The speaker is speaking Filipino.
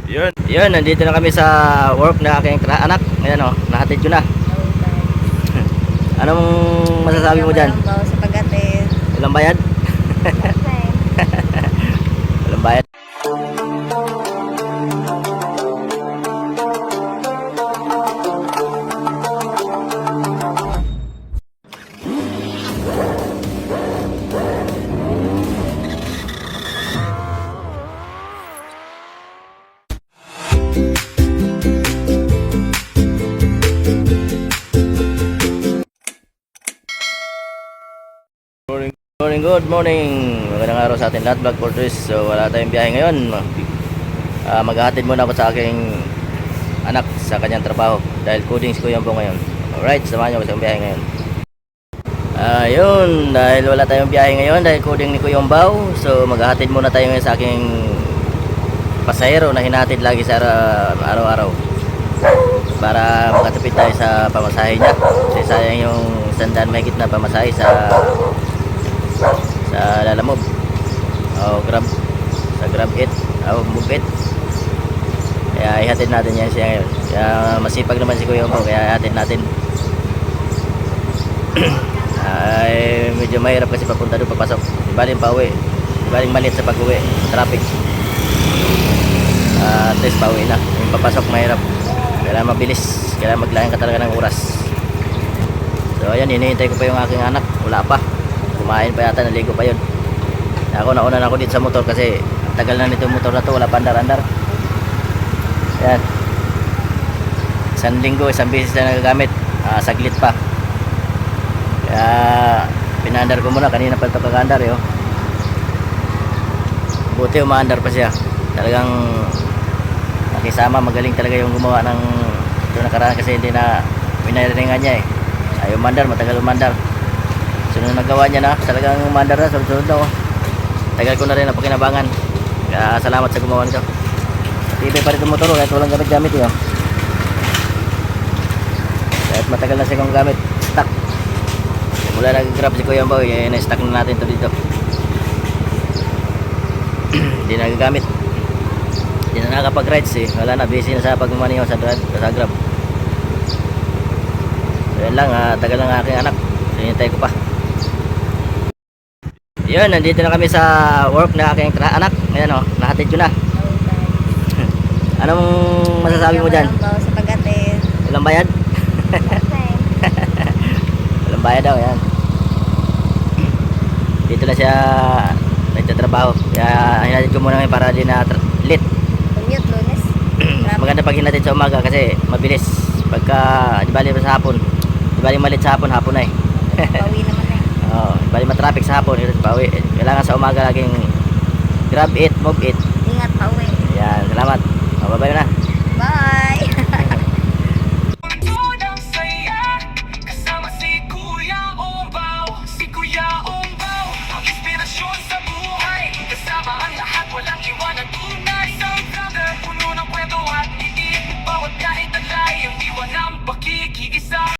Yun, nandito na kami sa work na aking anak. Ayan o, nahatid ko na. Anong masasabi mo dyan? Walang baw sa pag-atid. Walang bayad? Okay. Walang bayad. Good morning. Magandang araw sa atin lahat, Vlog Fortress. So wala tayong biyahe ngayon. Maghahatid muna ako sa aking anak sa kanyang trabaho dahil codings ko yan po ngayon. Alright, samahan nyo ako sa biyahe ngayon. Yun, dahil wala tayong biyahe ngayon dahil coding ni Kuya Bao. So maghahatid muna tayo ngayon sa aking pasahero na hinatid lagi sa araw-araw para makatipid tayo sa pamasahe niya. Kasi sayang yung 100 mahigit na pamasahe sa Lalamove o Grab, sa Grab It o Move It. Kaya ihatid natin yan siya ngayon. Kaya masipag naman si Kuya mo, kaya ihatid natin. Ay medyo mahirap kasi papunta doon, papasok, ibaling pa uwi, ibaling malit sa pag uwi, traffic. At least pa uwi na, yung papasok mahirap, kailangan mabilis, kailangan maglayan ka talaga ng oras. So ayan, hinihintay ko pa yung aking anak, wala pa, kumain pa yata, naligo pa yun. Ako nauna na ako dito sa motor kasi tagal na nito yung motor na to, wala pa andar-andar. Yan, isang linggo, isang beses na nagagamit, saglit pa. Kaya pinaandar ko muna, kanina pa ito kakaandar eh, oh. Buti umaandar pa siya, talagang nakisama, magaling talaga yung gumawa ng ito nakaraan kasi hindi na pinariringan niya eh. Ayaw umandar, matagal umandar. So nung nagawa niya na, talagang umandar na, sunod-sunod na oh. Tagal ko na rin napakinabangan. Kaya salamat sa gumawa nito. Tibay pa rin itong motor kahit walang gamit-gamit yun. Kahit matagal na siya kong gamit, stock. Mula nag-grab si Kuya Bao, na-stock na natin ito dito. Hindi na nagagamit. Hindi na nakakapag-rides eh. Wala na, busy na sa pagmamaniho sa grab. So yan lang, tagal lang aking anak. Hinintay ko pa. Yun, nandito na kami sa work na aking anak. Ayan o, nahatid ko na. Anong masasabi mo dyan? Walang baw sa pag-atid. Walang bayad? Okay. Walang bayad daw, yan. Dito na siya nagtatrabaho. Kaya hinatid ko muna ngayon para di na late. Commute, Lunes. Maganda pag hinatid sa umaga kasi mabilis. Pagka, di bali sa hapon. Di bali malit sa hapon, hapon na eh. Bawi naman eh. Bali matraffic sa hapon, pauwi. Kailangan sa umaga laging Grab It, Move It. Ingat pa uwi. Yan, salamat. Babay na.